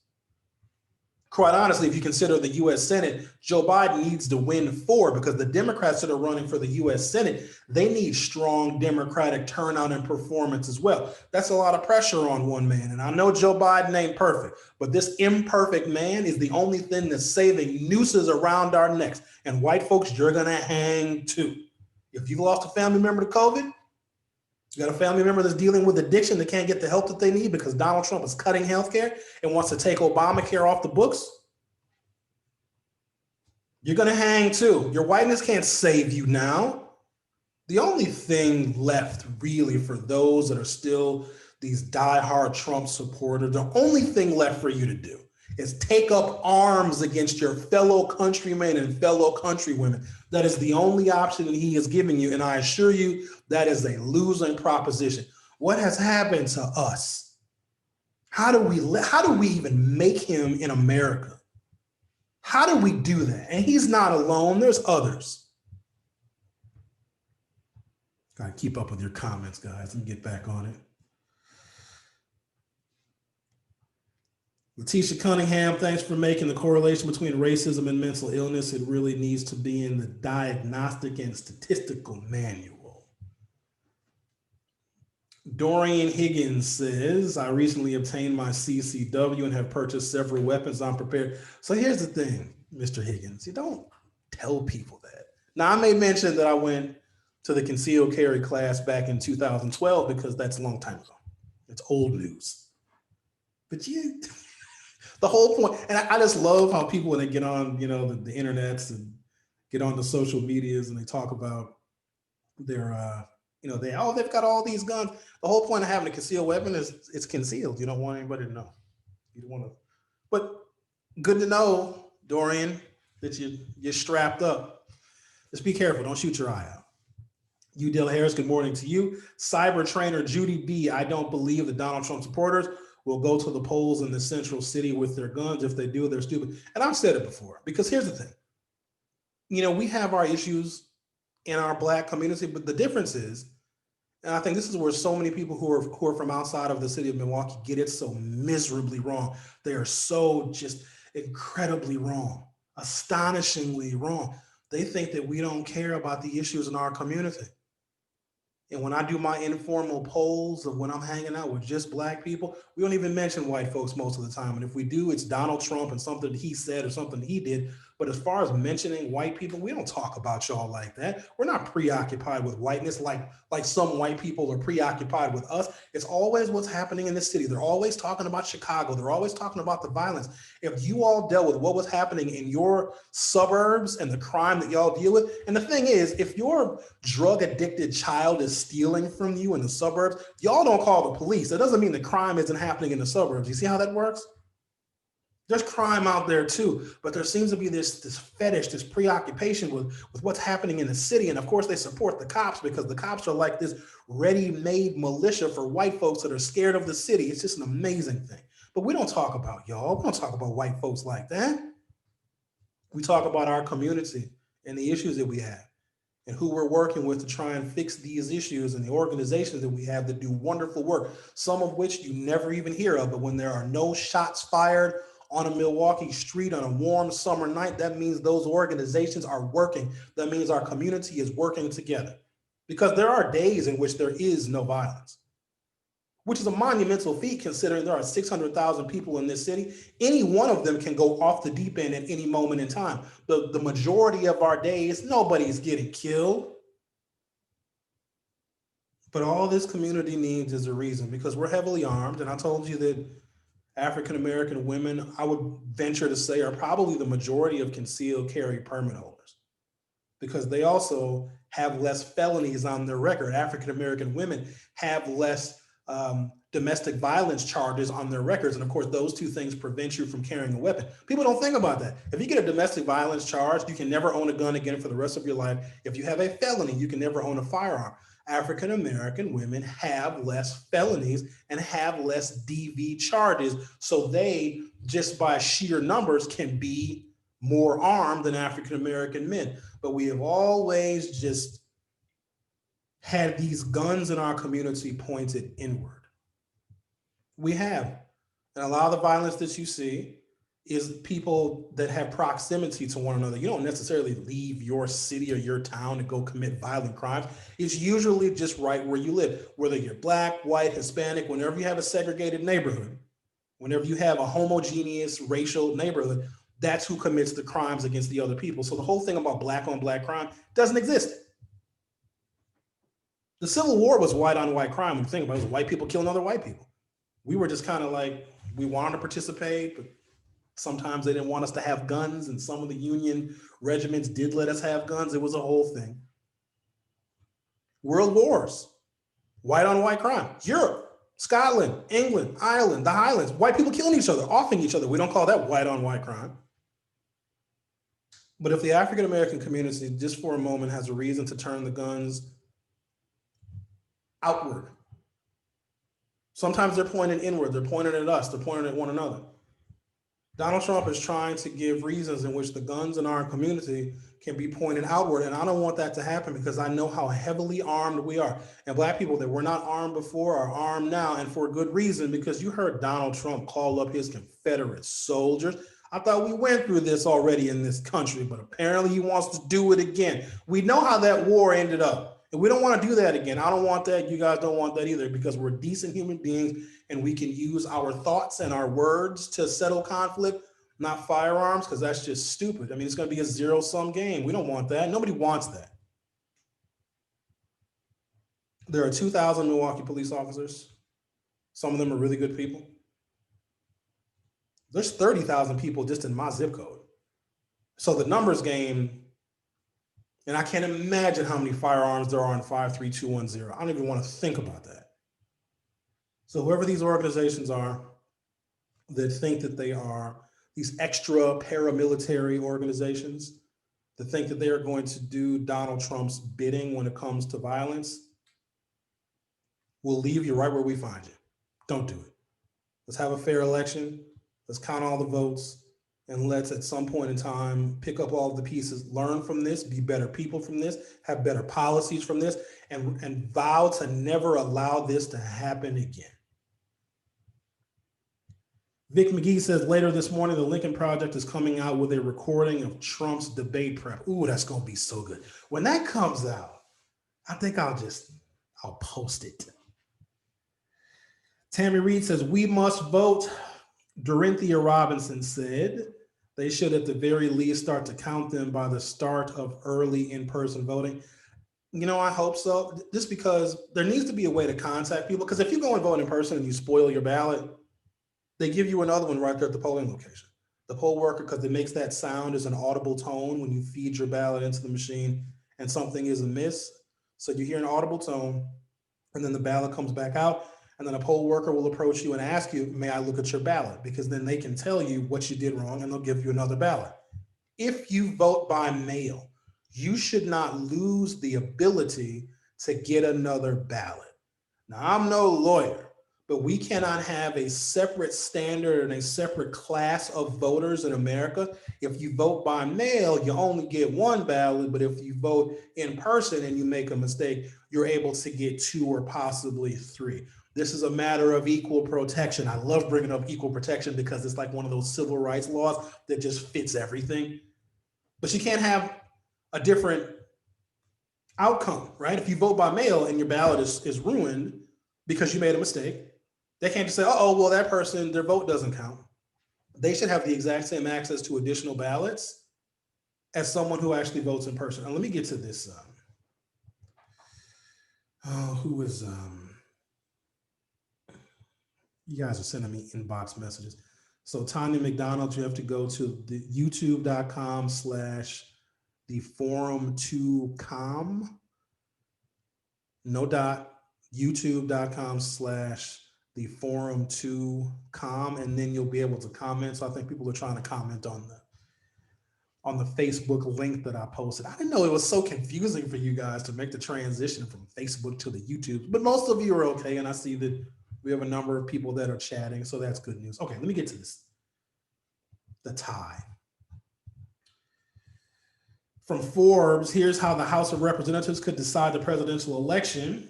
S1: Quite honestly, if you consider the US Senate, Joe Biden needs to win 4, because the Democrats that are running for the US Senate, they need strong Democratic turnout and performance as well. That's a lot of pressure on one man. And I know Joe Biden ain't perfect, but this imperfect man is the only thing that's saving nooses around our necks. And white folks, you're gonna hang too. If you've lost a family member to COVID, you got a family member that's dealing with addiction that can't get the help that they need because Donald Trump is cutting healthcare and wants to take Obamacare off the books, you're going to hang too. Your whiteness can't save you now. The only thing left really for those that are still these diehard Trump supporters, the only thing left for you to do is take up arms against your fellow countrymen and fellow countrywomen. That is the only option that he is giving you. And I assure you, that is a losing proposition. What has happened to us? How do we even make him in America? How do we do that? And he's not alone. There's others. Got to keep up with your comments, guys. Let me get back on it. Letitia Cunningham, thanks for making the correlation between racism and mental illness. It really needs to be in the diagnostic and statistical manual. Dorian Higgins says, I recently obtained my CCW and have purchased several weapons. I'm prepared. So here's the thing. Mr. Higgins. You don't tell people that. Now, I may mention that I went to the concealed carry class back in 2012 because that's a long time ago. It's old news. But you, the whole point, and I just love how people, when they get on, the internets and get on the social medias and they talk about their, they've got all these guns. The whole point of having a concealed weapon is it's concealed. You don't want anybody to know. You don't want to, but good to know, Dorian, that you're strapped up. Just be careful. Don't shoot your eye out. Udell Harris, good morning to you. Cyber trainer Judy B. I don't believe that Donald Trump supporters will go to the polls in the central city with their guns. If they do, they're stupid. And I've said it before, because here's the thing. We have our issues in our Black community, but the difference is, and I think this is where so many people who are from outside of the city of Milwaukee get it so miserably wrong. They are so just incredibly wrong, astonishingly wrong. They think that we don't care about the issues in our community. And when I do my informal polls of when I'm hanging out with just Black people, we don't even mention white folks most of the time. And if we do, it's Donald Trump and something he said or something he did. But as far as mentioning white people, we don't talk about y'all like that. We're not preoccupied with whiteness like some white people are preoccupied with us. It's always what's happening in the city. They're always talking about Chicago. They're always talking about the violence. If you all dealt with what was happening in your suburbs and the crime that y'all deal with, and the thing is, if your drug addicted child is stealing from you in the suburbs, y'all don't call the police. That doesn't mean the crime isn't happening in the suburbs. You see how that works? There's crime out there too, but there seems to be this fetish, this preoccupation with what's happening in the city. And of course they support the cops because the cops are like this ready-made militia for white folks that are scared of the city. It's just an amazing thing. But we don't talk about y'all. We don't talk about white folks like that. We talk about our community and the issues that we have and who we're working with to try and fix these issues, and the organizations that we have that do wonderful work, some of which you never even hear of. But when there are no shots fired on a Milwaukee street on a warm summer night, that means those organizations are working. That means our community is working together, because there are days in which there is no violence, which is a monumental feat considering there are 600,000 people in this city. Any one of them can go off the deep end at any moment in time. The majority of our days, nobody's getting killed. But all this community needs is a reason, because we're heavily armed. And I told you that African-American women, I would venture to say, are probably the majority of concealed carry permit holders, because they also have less felonies on their record. African-American women have less domestic violence charges on their records. And of course, those two things prevent you from carrying a weapon. People don't think about that. If you get a domestic violence charge, you can never own a gun again for the rest of your life. If you have a felony, you can never own a firearm. African-American women have less felonies and have less DV charges. So they, just by sheer numbers, can be more armed than African-American men. But we have always just had these guns in our community pointed inward. We have. And a lot of the violence that you see is people that have proximity to one another. You don't necessarily leave your city or your town to go commit violent crimes. It's usually just right where you live, whether you're Black, white, Hispanic. Whenever you have a segregated neighborhood, whenever you have a homogeneous racial neighborhood, that's who commits the crimes against the other people. So the whole thing about Black on Black crime doesn't exist. The Civil War was white on white crime. When you think about it, it was white people killing other white people. We were just kind of like, we wanted to participate, but sometimes they didn't want us to have guns, and some of the Union regiments did let us have guns. It was a whole thing. World wars, white on white crime. Europe, Scotland, England, Ireland, the Highlands, white people killing each other, offing each other. We don't call that white on white crime. But if the African-American community, just for a moment, has a reason to turn the guns outward, sometimes they're pointed inward, they're pointed at us, they're pointed at one another. Donald Trump is trying to give reasons in which the guns in our community can be pointed outward. And I don't want that to happen, because I know how heavily armed we are. And Black people that were not armed before are armed now, and for good reason, because you heard Donald Trump call up his Confederate soldiers. I thought we went through this already in this country, but apparently he wants to do it again. We know how that war ended up. And we don't want to do that again. I don't want that. You guys don't want that either, because we're decent human beings and we can use our thoughts and our words to settle conflict. not firearms, because that's just stupid. I mean, it's going to be a zero-sum game. We don't want that. Nobody wants that. There are 2,000 Milwaukee police officers. Some of them are really good people. There's 30,000 people just in my zip code. So the numbers game, and I can't imagine how many firearms there are in 53210. I don't even want to think about that. So whoever these organizations are that think that they are these extra paramilitary organizations that think that they are going to do Donald Trump's bidding when it comes to violence, we'll leave you right where we find you. Don't do it. Let's have a fair election. Let's count all the votes. And let's, at some point in time, pick up all of the pieces, learn from this, be better people from this, have better policies from this, and vow to never allow this to happen again. Vic McGee says later this morning, the Lincoln Project is coming out with a recording of Trump's debate prep. Ooh, that's going to be so good. When that comes out, I think I'll post it. Tammy Reed says, we must vote. Dorinthia Robinson said they should at the very least start to count them by the start of early in-person voting. You know, I hope so, just because there needs to be a way to contact people. Because if you go and vote in person and you spoil your ballot, they give you another one right there at the polling location. The poll worker, because it makes that sound as an audible tone when you feed your ballot into the machine and something is amiss. So you hear an audible tone, and then the ballot comes back out, and then a poll worker will approach you and ask you, may I look at your ballot? Because then they can tell you what you did wrong, and they'll give you another ballot. If you vote by mail, you should not lose the ability to get another ballot. Now, I'm no lawyer, but we cannot have a separate standard and a separate class of voters in America. If you vote by mail, you only get one ballot, but if you vote in person and you make a mistake, you're able to get two or possibly three. This is a matter of equal protection. I love bringing up equal protection because it's like one of those civil rights laws that just fits everything. But you can't have a different outcome, right? If you vote by mail and your ballot is ruined because you made a mistake, they can't just say, oh, well, that person, their vote doesn't count. They should have the exact same access to additional ballots as someone who actually votes in person. And let me get to this. You guys are sending me inbox messages. So Tanya McDonald, you have to go to the youtube.com/theforum2com. No dot. youtube.com/theforum2com, and then you'll be able to comment. So I think people are trying to comment on the Facebook link that I posted. I didn't know it was so confusing for you guys to make the transition from Facebook to the YouTube, but most of you are okay. And I see that we have a number of people that are chatting, so that's good news. Okay, let me get to this. The tie. From Forbes, here's how the House of Representatives could decide the presidential election,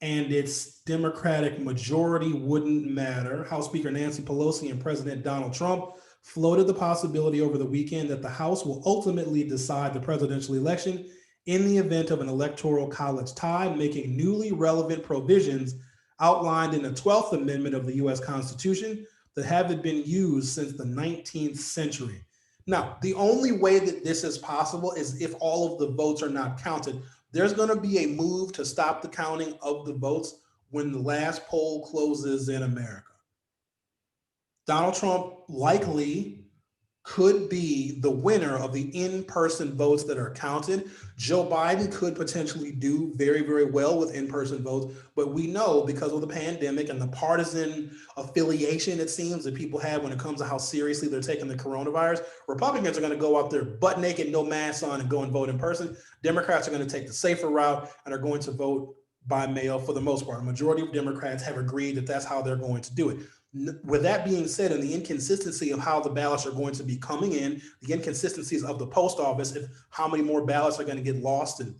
S1: and its Democratic majority wouldn't matter. House Speaker Nancy Pelosi and President Donald Trump floated the possibility over the weekend that the House will ultimately decide the presidential election in the event of an electoral college tie, making newly relevant provisions outlined in the 12th Amendment of the U.S. Constitution that haven't been used since the 19th century. Now, the only way that this is possible is if all of the votes are not counted. There's going to be a move to stop the counting of the votes when the last poll closes in America. Donald Trump likely could be the winner of the in-person votes that are counted. Joe Biden could potentially do very, very well with in-person votes, but we know because of the pandemic and the partisan affiliation it seems that people have when it comes to how seriously they're taking the coronavirus, Republicans are going to go out there butt naked, no mask on, and go and vote in person. Democrats are going to take the safer route and are going to vote by mail for the most part. A majority of Democrats have agreed that that's how they're going to do it. With that being said, and the inconsistency of how the ballots are going to be coming in, the inconsistencies of the post office, if how many more ballots are going to get lost and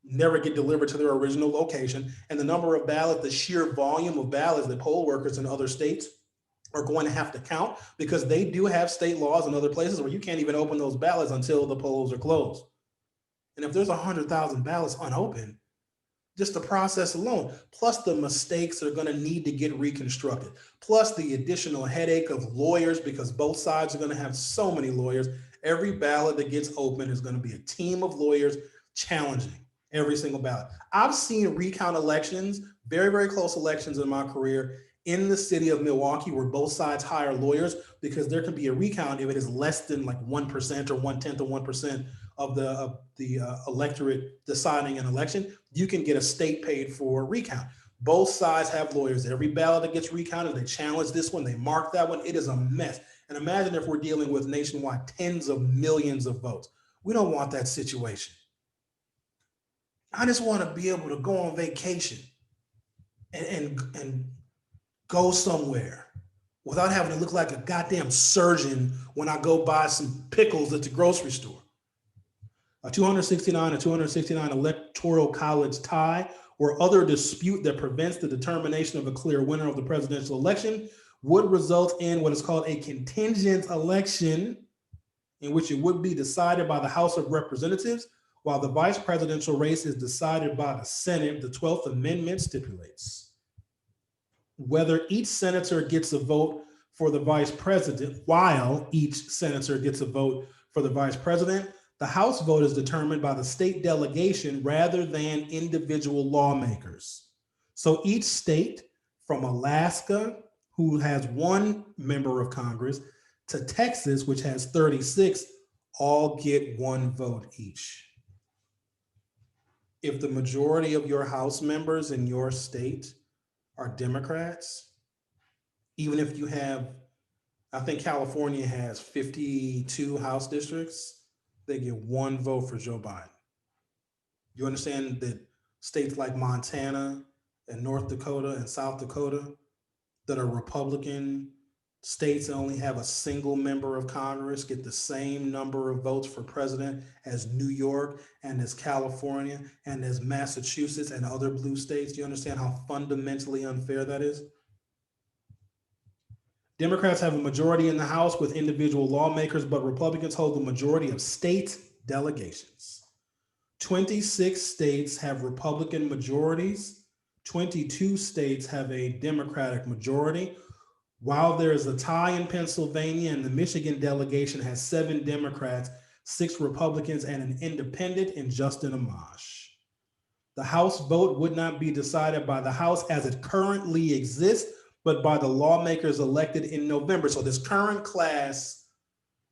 S1: never get delivered to their original location, and the number of ballots, the sheer volume of ballots that poll workers in other states are going to have to count, because they do have state laws in other places where you can't even open those ballots until the polls are closed. And if there's 100,000 ballots unopened, just the process alone, plus the mistakes that are going to need to get reconstructed, plus the additional headache of lawyers, because both sides are going to have so many lawyers. Every ballot that gets open is going to be a team of lawyers challenging every single ballot. I've seen recount elections, very, very close elections in my career in the city of Milwaukee where both sides hire lawyers, because there can be a recount if it is less than like 1% or 1/10 of 1% of the electorate deciding an election. You can get a state paid for recount. Both sides have lawyers. Every ballot that gets recounted, they challenge this one, they mark that one. It is a mess. And imagine if we're dealing with nationwide tens of millions of votes. We don't want that situation. I just want to be able to go on vacation and go somewhere without having to look like a goddamn surgeon when I go buy some pickles at the grocery store. A 269 electoral college tie or other dispute that prevents the determination of a clear winner of the presidential election would result in what is called a contingent election, in which it would be decided by the House of Representatives, while the vice presidential race is decided by the Senate. The 12th Amendment stipulates whether each senator gets a vote for the vice president, while each senator gets a vote for the vice president. The House vote is determined by the state delegation rather than individual lawmakers. So each state, from Alaska, who has one member of Congress, to Texas, which has 36, all get one vote each. If the majority of your House members in your state are Democrats, even if you have, I think California has 52 House districts, they get one vote for Joe Biden. You understand that states like Montana and North Dakota and South Dakota that are Republican states that only have a single member of Congress get the same number of votes for president as New York and as California and as Massachusetts and other blue states? Do you understand how fundamentally unfair that is? Democrats have a majority in the House with individual lawmakers, but Republicans hold the majority of state delegations. 26 states have Republican majorities. 22 states have a Democratic majority. While there is a tie in Pennsylvania, and the Michigan delegation has 7 Democrats, 6 Republicans, and an independent in Justin Amash. The House vote would not be decided by the House as it currently exists, but by the lawmakers elected in November. So this current class,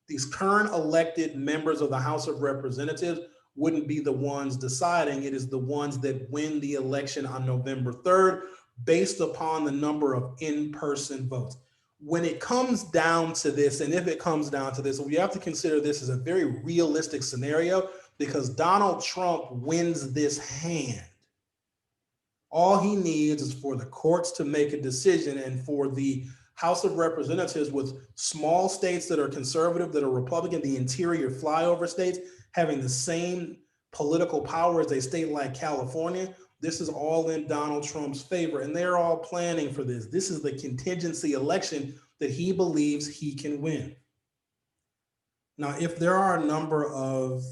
S1: these current elected members of the House of Representatives wouldn't be the ones deciding. It is the ones that win the election on November 3rd, based upon the number of in-person votes. When it comes down to this, and if it comes down to this, we have to consider this as a very realistic scenario, because Donald Trump wins this hand. All he needs is for the courts to make a decision, and for the House of Representatives, with small states that are conservative, that are Republican, the interior flyover states, having the same political power as a state like California. This is all in Donald Trump's favor, and they're all planning for this. This is the contingency election that he believes he can win. Now, if there are a number of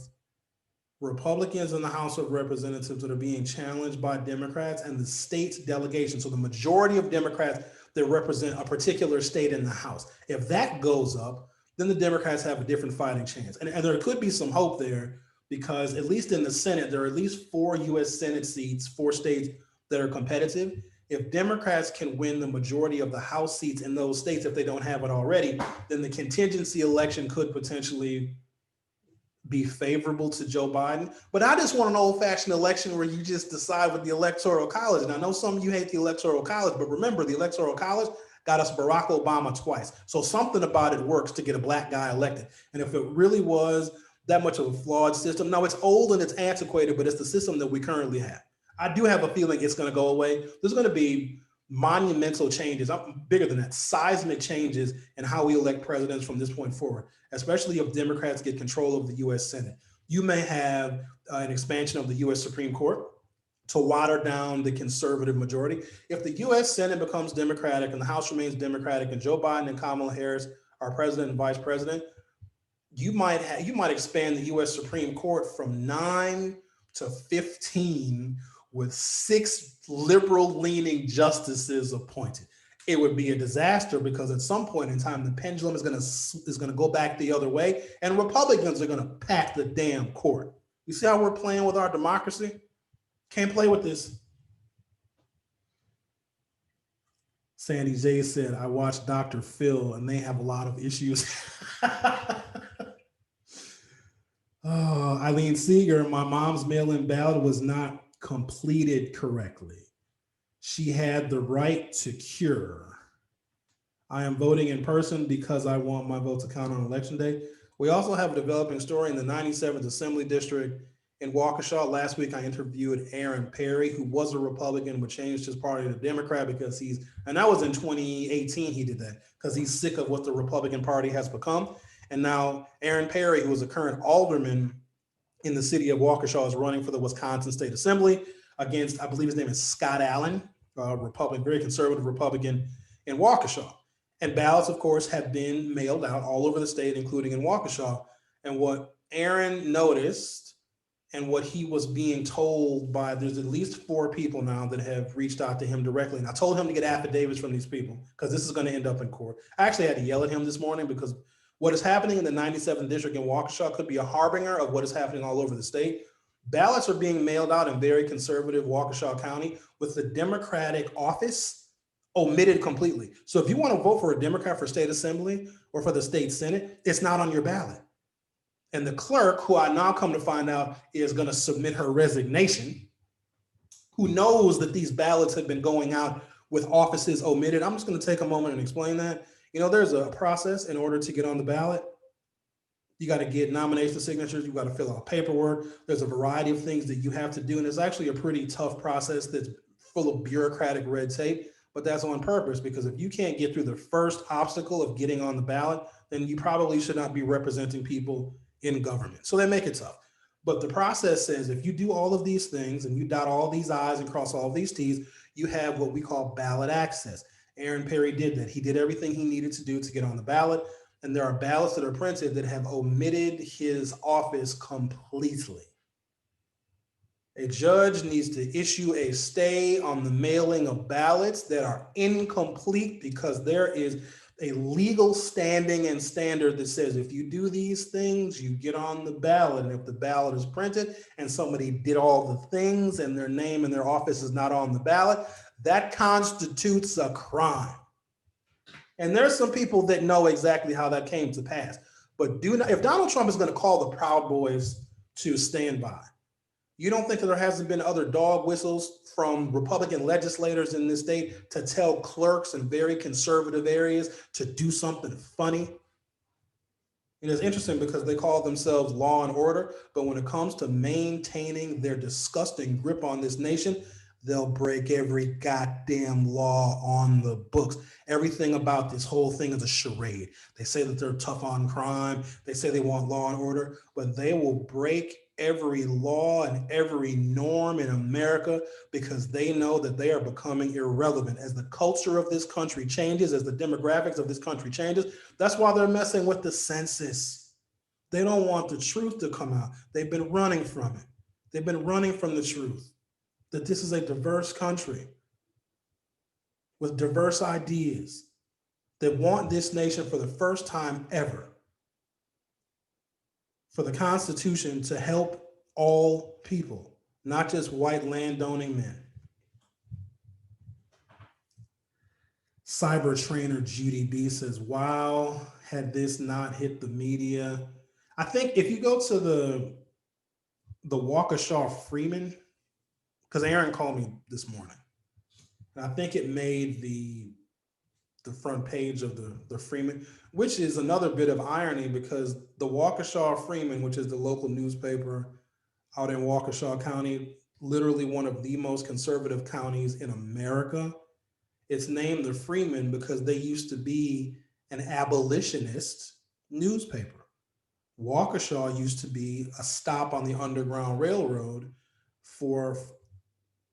S1: Republicans in the House of Representatives that are being challenged by Democrats and the state delegation, so the majority of Democrats that represent a particular state in the House, if that goes up, then the Democrats have a different fighting chance. And there could be some hope there, because at least in the Senate, there are at least 4 US Senate seats, 4 states that are competitive. If Democrats can win the majority of the House seats in those states, if they don't have it already, then the contingency election could potentially be favorable to Joe Biden. But I just want an old-fashioned election where you just decide with the Electoral College. And I know some of you hate the Electoral College, but remember, the Electoral College got us Barack Obama twice. So something about it works to get a black guy elected. And if it really was that much of a flawed system, no, it's old and it's antiquated, but it's the system that we currently have. I do have a feeling it's going to go away. There's going to be monumental changes, bigger than that, seismic changes in how we elect presidents from this point forward, especially if Democrats get control of the US Senate. You may have an expansion of the US Supreme Court to water down the conservative majority. If the US Senate becomes Democratic and the House remains Democratic and Joe Biden and Kamala Harris are president and vice president, you might expand the US Supreme Court from 9 to 15 with 6 liberal-leaning justices appointed. It would be a disaster because at some point in time, the pendulum is going to go back the other way, and Republicans are going to pack the damn court. You see how we're playing with our democracy? Can't play with this. Sandy J said, I watched Dr. Phil and they have a lot of issues. Oh, Eileen Seeger, my mom's mail-in ballot was not completed correctly. She had the right to cure. I am voting in person because I want my vote to count on election day. We also have a developing story in the 97th Assembly District in Waukesha. Last week, I interviewed Aaron Perry, who was a Republican, but changed his party to Democrat because and that was in 2018 he did that, because he's sick of what the Republican Party has become. And now Aaron Perry, who is a current alderman in the city of Waukesha, is running for the Wisconsin State Assembly against, I believe his name is Scott Allen, a Republican, very conservative Republican in Waukesha. And ballots, of course, have been mailed out all over the state, including in Waukesha. And what Aaron noticed and what he was being told by, there's at least 4 people now that have reached out to him directly. And I told him to get affidavits from these people because this is going to end up in court. I actually had to yell at him this morning because what is happening in the 97th district in Waukesha could be a harbinger of what is happening all over the state. Ballots are being mailed out in very conservative Waukesha County with the Democratic office omitted completely. So if you want to vote for a Democrat for state assembly or for the state senate, it's not on your ballot. And the clerk, who I now come to find out is going to submit her resignation, who knows that these ballots have been going out with offices omitted. I'm just going to take a moment and explain that. You know, there's a process in order to get on the ballot. You got to get nomination signatures. You got to fill out paperwork. There's a variety of things that you have to do. And it's actually a pretty tough process that's full of bureaucratic red tape, but that's on purpose, because if you can't get through the first obstacle of getting on the ballot, then you probably should not be representing people in government. So they make it tough. But the process says if you do all of these things and you dot all these I's and cross all of these T's, you have what we call ballot access. Aaron Perry did that. He did everything he needed to do to get on the ballot. And there are ballots that are printed that have omitted his office completely. A judge needs to issue a stay on the mailing of ballots that are incomplete, because there is a legal standing and standard that says if you do these things, you get on the ballot. And if the ballot is printed and somebody did all the things and their name and their office is not on the ballot, that constitutes a crime. And there's some people that know exactly how that came to pass. But if Donald Trump is going to call the Proud Boys to stand by, you don't think that there hasn't been other dog whistles from Republican legislators in this state to tell clerks in very conservative areas to do something funny? And it's interesting because they call themselves law and order, but when it comes to maintaining their disgusting grip on this nation, they'll break every goddamn law on the books. Everything about this whole thing is a charade. They say that they're tough on crime. They say they want law and order, but they will break every law and every norm in America because they know that they are becoming irrelevant. As the culture of this country changes, as the demographics of this country changes, that's why they're messing with the census. They don't want the truth to come out. They've been running from it. They've been running from the truth, that this is a diverse country with diverse ideas that want this nation for the first time ever, for the Constitution to help all people, not just white landowning men. Cyber trainer Judy B says, wow, had this not hit the media. I think if you go to the Waukesha Freeman, because Aaron called me this morning, and I think it made the front page of the Freeman, which is another bit of irony because the Waukesha Freeman, which is the local newspaper out in Waukesha County, literally one of the most conservative counties in America, it's named the Freeman because they used to be an abolitionist newspaper. Waukesha used to be a stop on the Underground Railroad for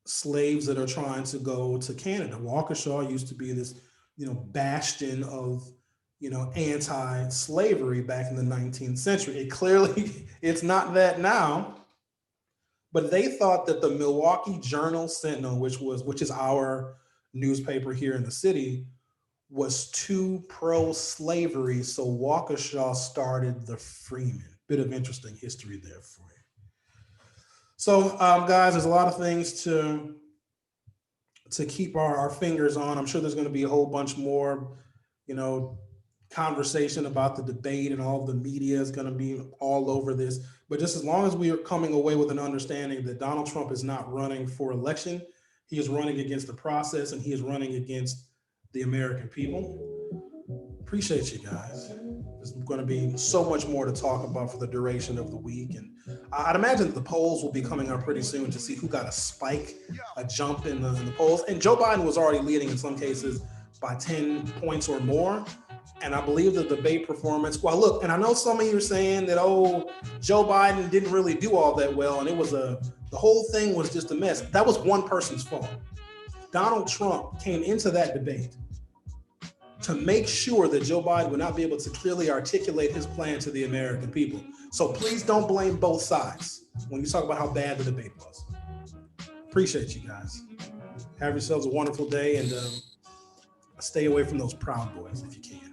S1: slaves that are trying to go to Canada. Waukesha used to be this, bastion of, anti-slavery back in the 19th century. It clearly, it's not that now, but they thought that the Milwaukee Journal Sentinel, which is our newspaper here in the city, was too pro-slavery, so Waukesha started the Freeman. Bit of interesting history there for you. So, guys, there's a lot of things to keep our fingers on. I'm sure there's going to be a whole bunch more, conversation about the debate, and all the media is going to be all over this. But just as long as we are coming away with an understanding that Donald Trump is not running for election, he is running against the process, and he is running against the American people. Appreciate you guys. There's going to be so much more to talk about for the duration of the week. And I'd imagine that the polls will be coming up pretty soon to see who got a spike, a jump in the polls. And Joe Biden was already leading in some cases by 10 points or more. And I believe the debate performance, well, look, and I know some of you are saying that, Joe Biden didn't really do all that well. And the whole thing was just a mess. That was one person's fault. Donald Trump came into that debate to make sure that Joe Biden would not be able to clearly articulate his plan to the American people. So please don't blame both sides when you talk about how bad the debate was. Appreciate you guys. Have yourselves a wonderful day, and stay away from those Proud Boys if you can.